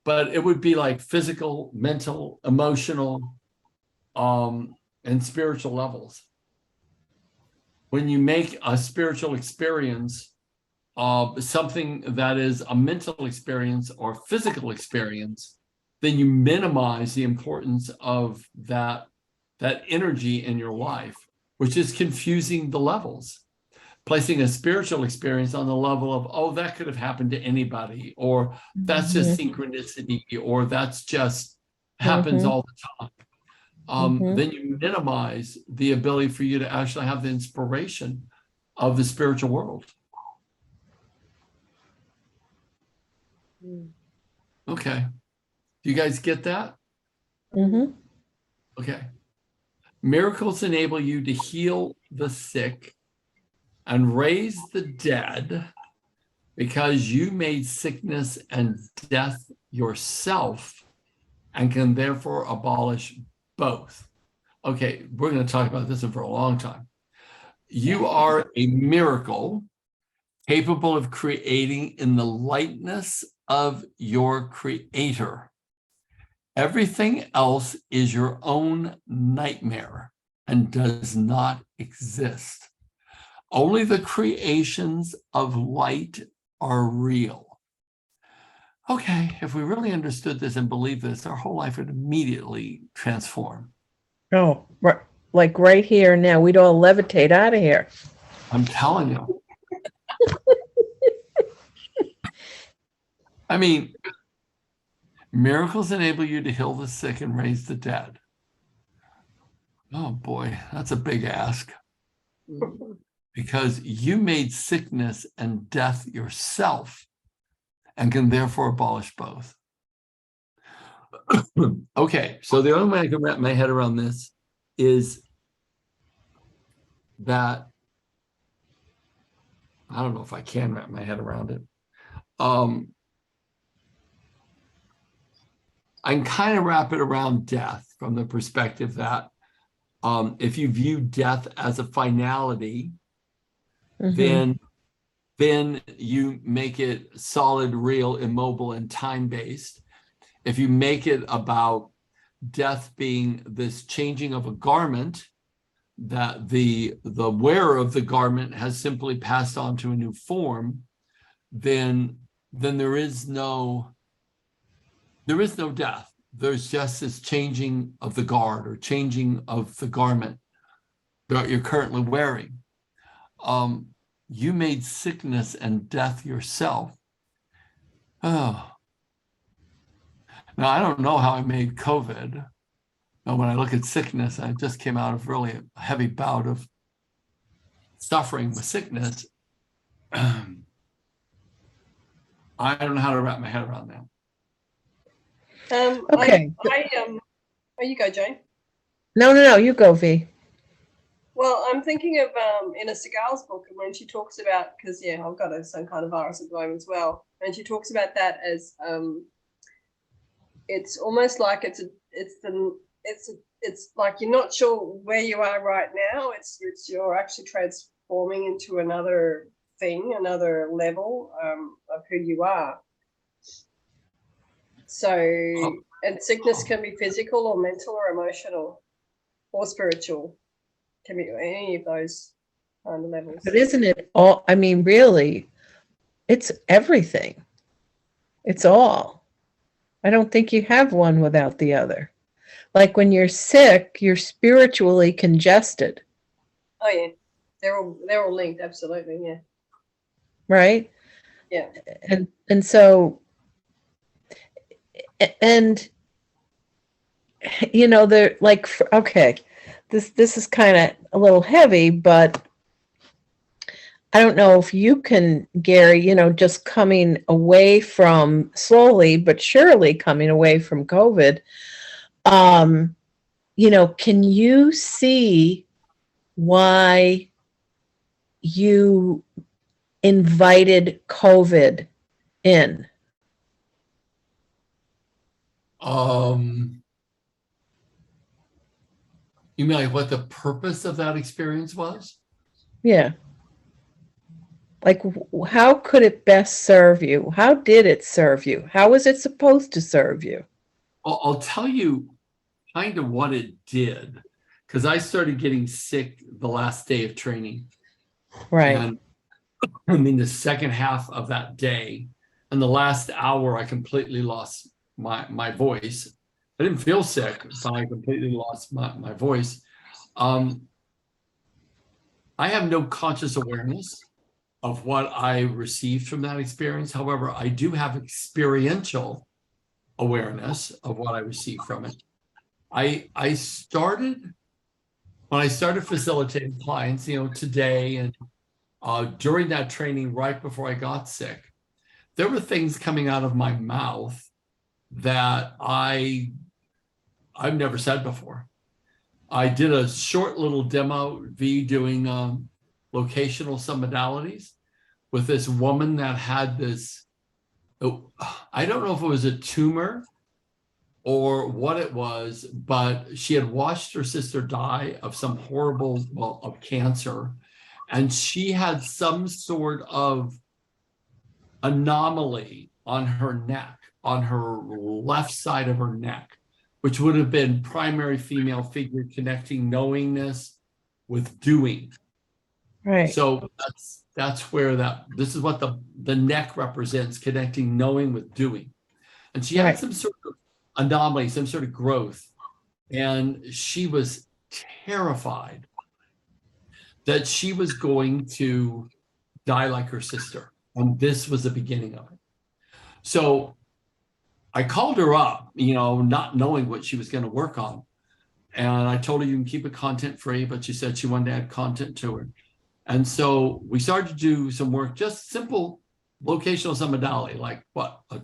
but it would be like physical, mental, emotional, and spiritual levels. When you make a spiritual experience something that is a mental experience or physical experience, then you minimize the importance of that energy in your life, which is confusing the levels. Placing a spiritual experience on the level of, oh, that could have happened to anybody, or that's just synchronicity, or that's just happens all the time. Then you minimize the ability for you to actually have the inspiration of the spiritual world. Okay. Do you guys get that? Mm-hmm. Okay. Miracles enable you to heal the sick and raise the dead because you made sickness and death yourself and can therefore abolish both. Okay, we're going to talk about this for a long time. You are a miracle capable of creating in the likeness of your creator. Everything else is your own nightmare and does not exist. Only the creations of light are real. Okay, if we really understood this and believed this, our whole life would immediately transform. Oh, like right here now, we'd all levitate out of here. I'm telling you. I mean, miracles enable you to heal the sick and raise the dead. Oh boy, that's a big ask. Because you made sickness and death yourself and can therefore abolish both. Okay, so the only way I can wrap my head around this is that, I don't know if I can wrap my head around it. I can kind of wrap it around death from the perspective that if you view death as a finality, Mhm. then you make it solid, real, immobile, and time-based. If you make it about death being this changing of a garment, that the wearer of the garment has simply passed on to a new form, then there is no death. There's just this changing of the guard or changing of the garment that you're currently wearing. You made sickness and death yourself. Oh. Now, I don't know how I made COVID. Now, when I look at sickness, I just came out of really a heavy bout of suffering with sickness. I don't know how to wrap my head around that. Okay. Oh, you go, Jane. No, you go, V. Well, I'm thinking of Ina Segal's book, and when she talks about, because I've got some kind of virus at the moment as well, and she talks about that as it's almost like it's like you're not sure where you are right now. It's you're actually transforming into another thing, another level of who you are. So, and sickness can be physical or mental or emotional or spiritual. Can be any of those kind of levels. But isn't it all? I mean, really, it's everything. It's all. I don't think you have one without the other. Like when you're sick, you're spiritually congested. Oh yeah, they're all linked. Absolutely, yeah. Right? Yeah. And so, and they're like, okay, this is kind of a little heavy, but I don't know if you can, Gary, just coming away from slowly but surely coming away from COVID, can you see why you invited COVID in? You mean like what the purpose of that experience was? Yeah. Like, how could it best serve you? How did it serve you? How was it supposed to serve you? I'll tell you kind of what it did, because I started getting sick the last day of training. Right. And I mean, the second half of that day and the last hour, I completely lost my voice. I didn't feel sick, but I completely lost my voice. I have no conscious awareness of what I received from that experience. However, I do have experiential awareness of what I received from it. When I started facilitating clients, today and during that training, right before I got sick, there were things coming out of my mouth that I've never said before. I did a short little demo doing locational submodalities with this woman that had this, oh, I don't know if it was a tumor or what it was, but she had watched her sister die of some horrible, well, of cancer. And she had some sort of anomaly on her neck, on her left side of her neck, which would have been primary female figure connecting knowingness with doing. Right. So that's where this is what the neck represents, connecting knowing with doing. And she had Right. some sort of anomaly, some sort of growth. And she was terrified that she was going to die like her sister. And this was the beginning of it. So I called her up, not knowing what she was going to work on. And I told her you can keep it content free, but she said she wanted to add content to her. And so we started to do some work, just simple locational submodality, like what, a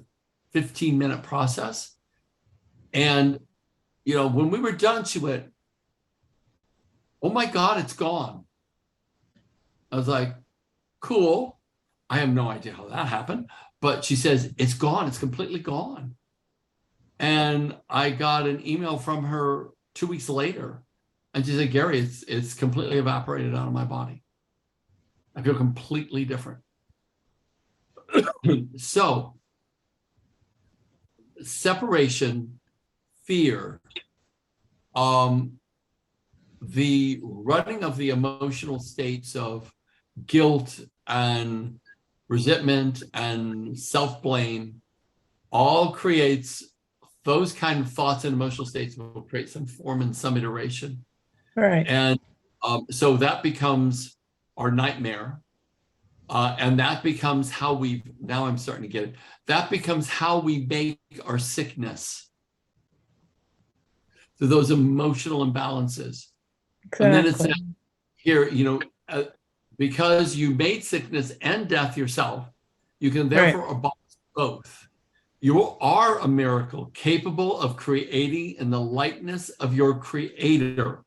15-minute process. And, when we were done, she went, "Oh my God, it's gone." I was like, "Cool." I have no idea how that happened, but she says, "It's gone. It's completely gone." And I got an email from her 2 weeks later, and she said, "Gary, it's completely evaporated out of my body. I feel completely different." So, separation, fear, the running of the emotional states of guilt and resentment and self-blame all creates those kind of thoughts and emotional states will create some form and some iteration. Right. And so that becomes our nightmare. And that becomes how now I'm starting to get it. That becomes how we make our sickness. So those emotional imbalances. Exactly. And then it says here, because you made sickness and death yourself, you can therefore abolish both. You are a miracle capable of creating in the likeness of your creator.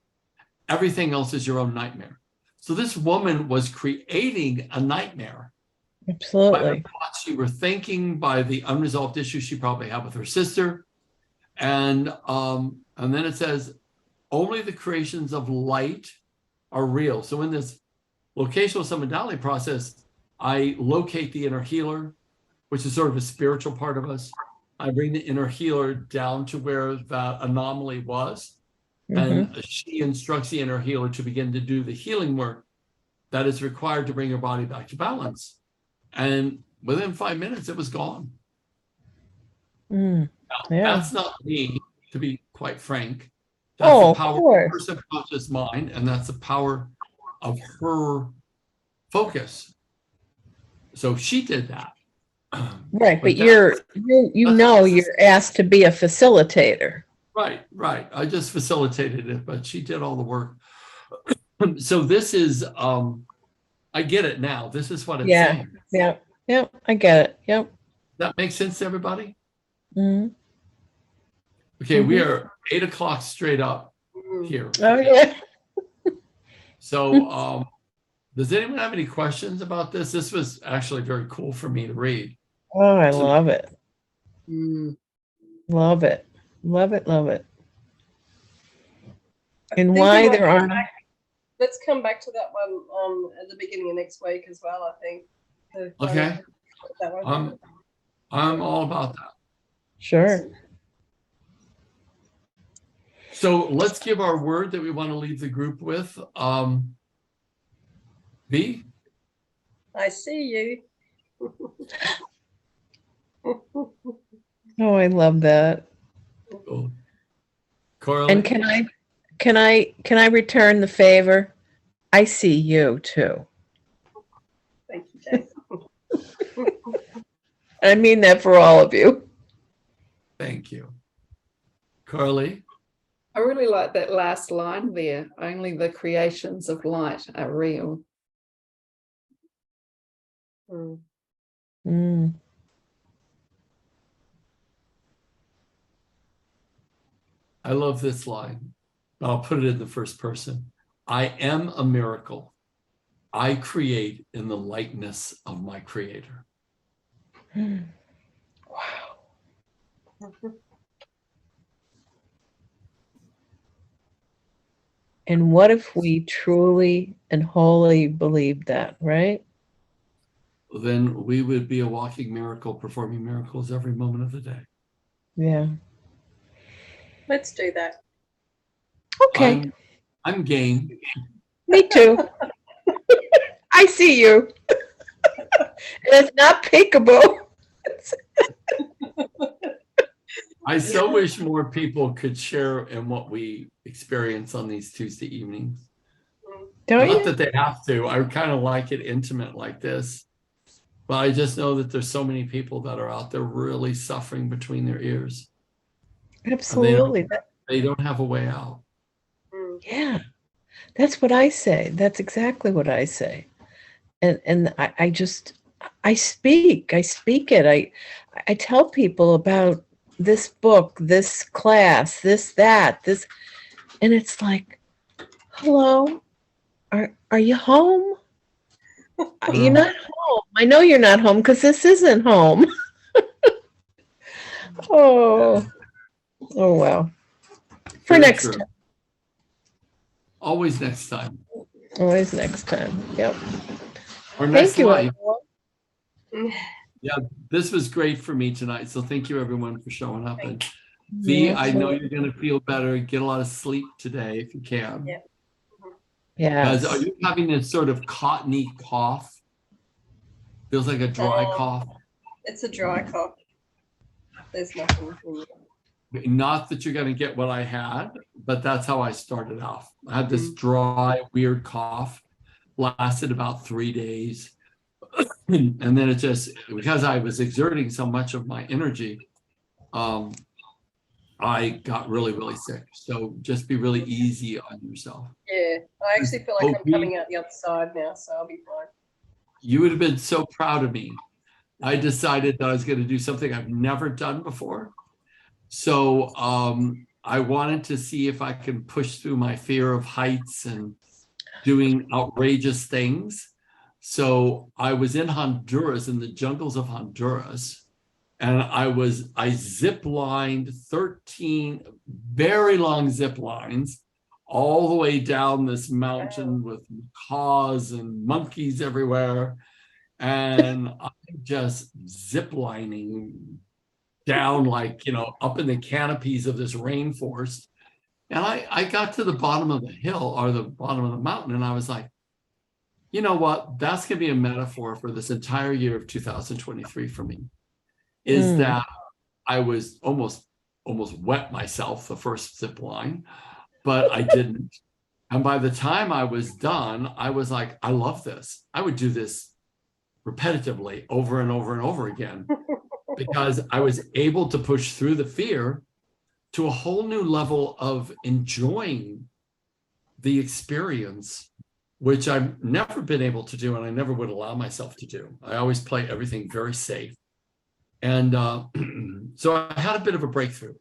Everything else is your own nightmare. So this woman was creating a nightmare. Absolutely. By the thoughts she were thinking, by the unresolved issues she probably had with her sister. And then it says, only the creations of light are real. So in this locational submodality process, I locate the inner healer, which is sort of a spiritual part of us. I bring the inner healer down to where that anomaly was. And she instructs the inner healer to begin to do the healing work that is required to bring her body back to balance. And within 5 minutes, it was gone. Now, that's not me, to be quite frank. That's the power of her subconscious mind, and that's the power of her focus. So she did that. Right, but you're asked to be a facilitator. Right. I just facilitated it, but she did all the work. So this is, I get it now. This is what it's saying. Yeah, I get it. Yep. That makes sense to everybody? Mm-hmm. Okay, we are 8 o'clock straight up here. Oh, yeah. So does anyone have any questions about this? This was actually very cool for me to read. Oh, I love it. Love it. Love it. And why there aren't. Let's come back to that one at the beginning of next week as well, I think. Okay. That one. I'm all about that. Sure. So let's give our word that we want to leave the group with. B? I see you. Oh, I love that. Cool. Coralie? And can I return the favor? I see you too. Thank you, Jason. I mean that for all of you. Thank you. Coralie? I really like that last line there. Only the creations of light are real. Mm. I love this line. but I'll put it in the first person. I am a miracle. I create in the likeness of my creator. Wow. And what if we truly and wholly believed that, right? Then we would be a walking miracle, performing miracles every moment of the day. Yeah. Let's do that. Okay. I'm game. Me too. I see you. And it's not peekaboo. I so wish more people could share in what we experience on these Tuesday evenings. Don't Not you? that they have to. I kind of like it intimate like this. But I just know that there's so many people that are out there really suffering between their ears. Absolutely. They don't have a way out. Yeah. That's what I say. That's exactly what I say. And I speak it. I tell people about this book, this class, this, and it's like, hello, are you home? You're not home. I know you're not home because this isn't home. Oh well. For Very next true. time. Always next time. Always next time. Yep. Or next Thank you, life. everyone. Yeah, this was great for me tonight. So thank you everyone for showing up. And V, I know you're going to feel better. Get a lot of sleep today if you can. Yeah. Because are Yes. you having this sort of cottony cough? Feels like a dry cough. It's a dry cough. There's nothing. Not that you're going to get what I had, but that's how I started off. I had this dry, weird cough, lasted about 3 days. And then it just, because I was exerting so much of my energy, I got really, really sick. So just be really easy on yourself. Yeah, I actually feel like I'm coming out the other side now, so I'll be fine. You would have been so proud of me. I decided that I was going to do something I've never done before. So I wanted to see if I can push through my fear of heights and doing outrageous things. So I was in Honduras, in the jungles of Honduras, and I zip lined 13 very long zip lines all the way down this mountain with macaws and monkeys everywhere. And I'm just zip lining down, like, up in the canopies of this rainforest. And I got to the bottom of the hill, or the bottom of the mountain, and I was like, you know what? That's going to be a metaphor for this entire year of 2023 for me, is that I was almost wet myself the first zip line, but I didn't. And by the time I was done, I was like, I love this. I would do this repetitively over and over and over again, because I was able to push through the fear to a whole new level of enjoying the experience, which I've never been able to do, and I never would allow myself to do. I always play everything very safe. And so I had a bit of a breakthrough,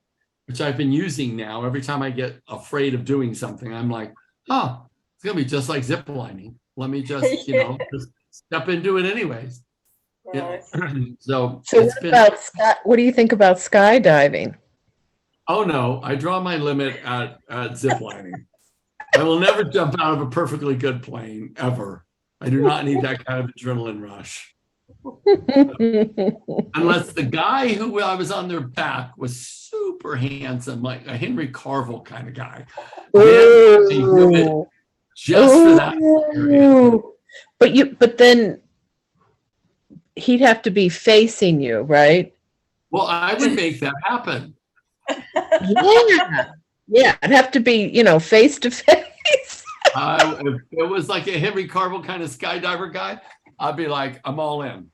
which I've been using now. Every time I get afraid of doing something, I'm like, oh, it's going to be just like zip lining. Let me just, just step into it anyways. Nice. So what do you think about skydiving? Oh no, I draw my limit at zip lining. I will never jump out of a perfectly good plane, ever. I do not need that kind of adrenaline rush. Unless the guy who I was on their back was super handsome, like a Henry Carville kind of guy. Just for that experience. But then he'd have to be facing you, right? Well, I would make that happen. Yeah, it'd have to be, face to face. If it was like a Henry Carville kind of skydiver guy, I'd be like, I'm all in.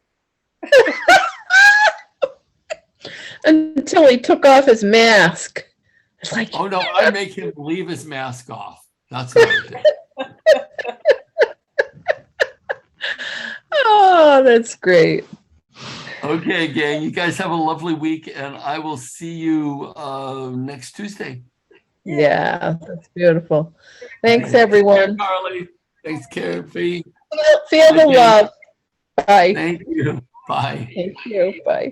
Until he took off his mask. It's like, oh no, I'd make him leave his mask off. That's what I did. Oh, that's great. Okay, gang, you guys have a lovely week, and I will see you next Tuesday. Yeah, that's beautiful. Thanks, Take care, everyone. Carly. Thanks, Karen Fee. Feel the Bye, Jane. love. Bye. Thank you. Bye. Thank you. Bye.